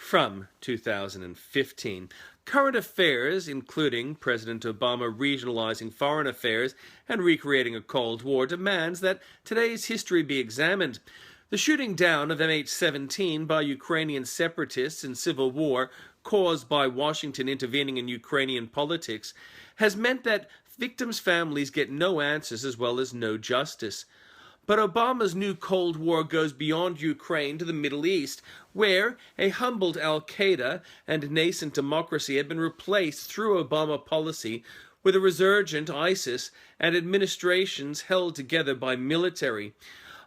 from 2015. Current affairs, including President Obama regionalizing foreign affairs and recreating a Cold War, demands that today's history be examined. The shooting down of MH17 by Ukrainian separatists in civil war caused by Washington intervening in Ukrainian politics has meant that victims' families get no answers as well as no justice. But Obama's new Cold War goes beyond Ukraine to the Middle East, where a humbled al-Qaeda and nascent democracy had been replaced through Obama policy with a resurgent ISIS and administrations held together by military.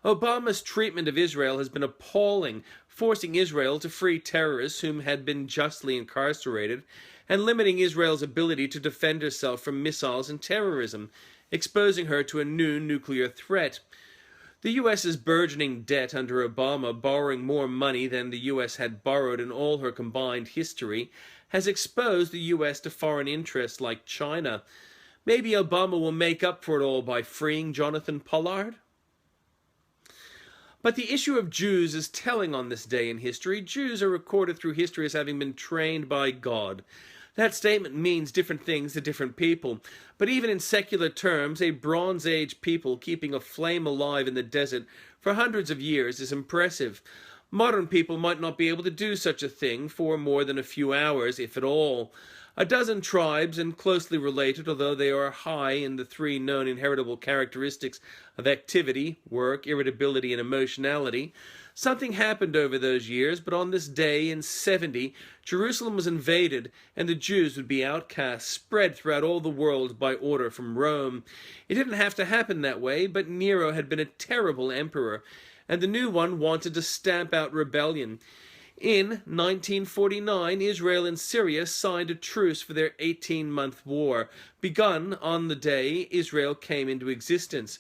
Obama's treatment of Israel has been appalling, forcing Israel to free terrorists whom had been justly incarcerated, and limiting Israel's ability to defend herself from missiles and terrorism, exposing her to a new nuclear threat. The U.S.'s burgeoning debt under Obama, borrowing more money than the U.S. had borrowed in all her combined history, has exposed the U.S. to foreign interests like China. Maybe Obama will make up for it all by freeing Jonathan Pollard? But the issue of Jews is telling on this day in history. Jews are recorded through history as having been trained by God. That statement means different things to different people, but even in secular terms, a Bronze Age people keeping a flame alive in the desert for hundreds of years is impressive. Modern people might not be able to do such a thing for more than a few hours, if at all. A dozen tribes, and closely related, although they are high in the three known inheritable characteristics of activity, work, irritability, and emotionality. Something happened over those years, but on this day in 70, Jerusalem was invaded, and the Jews would be outcast, spread throughout all the world by order from Rome. It didn't have to happen that way, but Nero had been a terrible emperor, and the new one wanted to stamp out rebellion. In 1949, Israel and Syria signed a truce for their 18-month war, begun on the day Israel came into existence.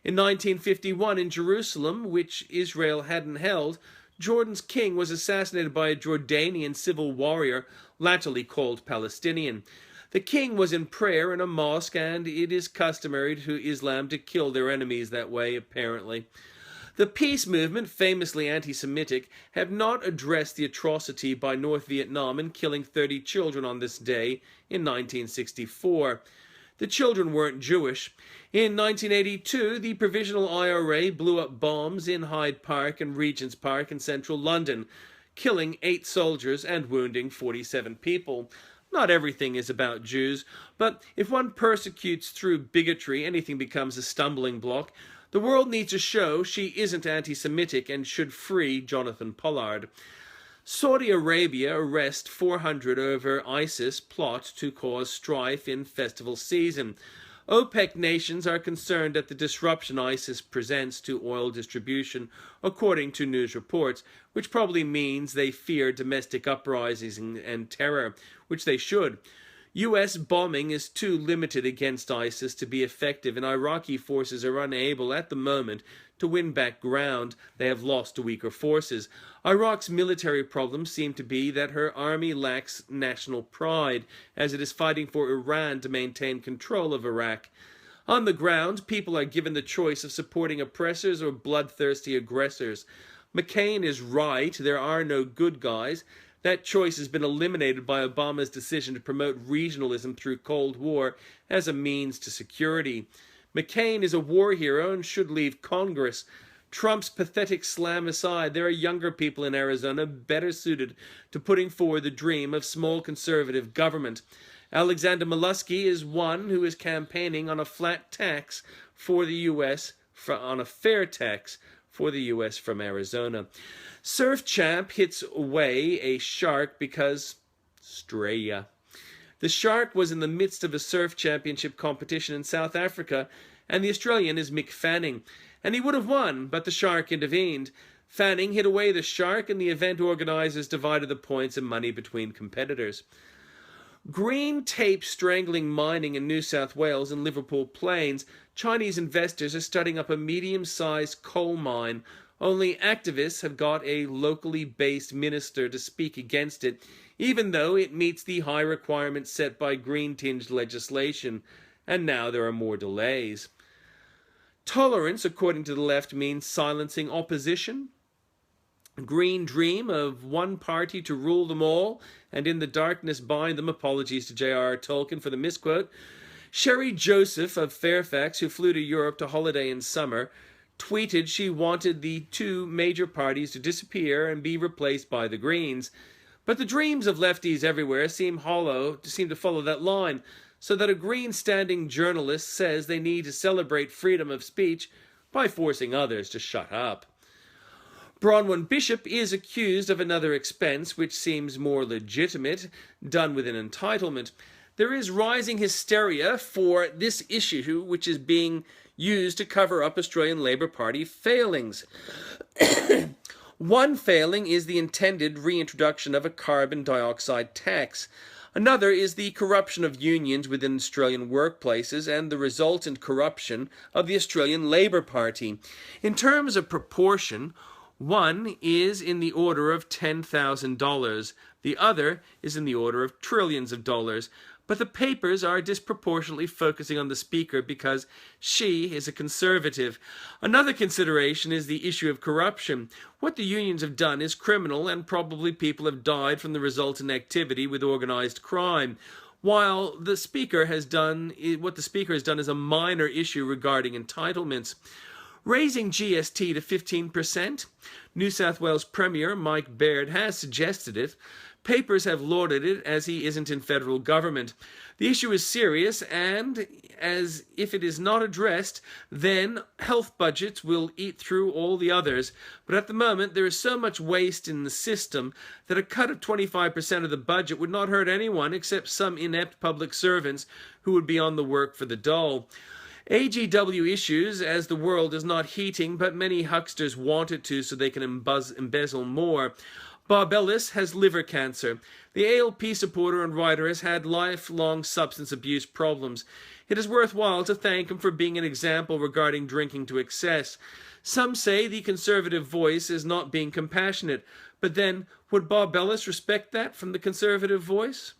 In 1951, in Jerusalem, which Israel hadn't held, Jordan's king was assassinated by a Jordanian civil warrior, latterly called Palestinian. The king was in prayer in a mosque, and it is customary to Islam to kill their enemies that way, apparently. The peace movement, famously anti-Semitic, have not addressed the atrocity by North Vietnam in killing 30 children on this day in 1964. The children weren't Jewish. In 1982, the Provisional IRA blew up bombs in Hyde Park and Regent's Park in central London, killing 8 soldiers and wounding 47 people. Not everything is about Jews, but if one persecutes through bigotry, anything becomes a stumbling block. The world needs to show she isn't anti-Semitic and should free Jonathan Pollard. Saudi Arabia arrest 400 over ISIS plot to cause strife in festival season. OPEC nations are concerned at the disruption ISIS presents to oil distribution, according to news reports, which probably means they fear domestic uprisings and terror, which they should. U.S. bombing is too limited against ISIS to be effective, and Iraqi forces are unable at the moment to win back ground they have lost to weaker forces. Iraq's military problems seem to be that her army lacks national pride, as it is fighting for Iran to maintain control of Iraq. On the ground, people are given the choice of supporting oppressors or bloodthirsty aggressors. McCain is right, there are no good guys. That choice has been eliminated by Obama's decision to promote regionalism through Cold War as a means to security. McCain is a war hero and should leave Congress. Trump's pathetic slam aside, there are younger people in Arizona better suited to putting forward the dream of small conservative government. Alexander Molesky is one who is campaigning on a flat tax for the U.S., on a fair tax for the U.S. from Arizona. Surf champ hits away a shark because Straya. The shark was in the midst of a surf championship competition in South Africa, and the Australian is Mick Fanning, and he would have won, but the shark intervened. Fanning hit away the shark, and the event organizers divided the points and money between competitors. Green tape strangling mining in New South Wales and Liverpool Plains. Chinese investors are starting up a medium-sized coal mine. Only activists have got a locally based minister to speak against it, even though it meets the high requirements set by green-tinged legislation. And now there are more delays. Tolerance, according to the left, means silencing opposition. green dream of one party to rule them all, and in the darkness bind them. Apologies to J.R.R. Tolkien for the misquote. Sherry Joseph of Fairfax, who flew to Europe to holiday in summer, tweeted she wanted the two major parties to disappear and be replaced by the Greens. But the dreams of lefties everywhere seem to follow that line, so that a Green-standing journalist says they need to celebrate freedom of speech by forcing others to shut up. Bronwyn Bishop is accused of another expense, which seems more legitimate, done with an entitlement. There is rising hysteria for this issue, which is being used to cover up Australian Labor Party failings. One failing is the intended reintroduction of a carbon dioxide tax. Another is the corruption of unions within Australian workplaces and the resultant corruption of the Australian Labor Party. In terms of proportion, one is in the order of $10,000. The other is in the order of trillions of dollars. But the papers are disproportionately focusing on the Speaker because she is a Conservative. Another consideration is the issue of corruption. What the unions have done is criminal, and probably people have died from the resultant activity with organised crime. While what the Speaker has done is a minor issue regarding entitlements. Raising GST to 15%? New South Wales Premier Mike Baird has suggested it. Papers have lauded it, as he isn't in federal government. The issue is serious, and as if it is not addressed, then health budgets will eat through all the others. But at the moment, there is so much waste in the system that a cut of 25% of the budget would not hurt anyone except some inept public servants who would be on the work for the dole. AGW issues, as the world is not heating, but many hucksters want it to so they can embezzle more. Bob Ellis has liver cancer. The ALP supporter and writer has had lifelong substance abuse problems. It is worthwhile to thank him for being an example regarding drinking to excess. Some say the Conservative voice is not being compassionate, but then would Bob Ellis respect that from the Conservative voice?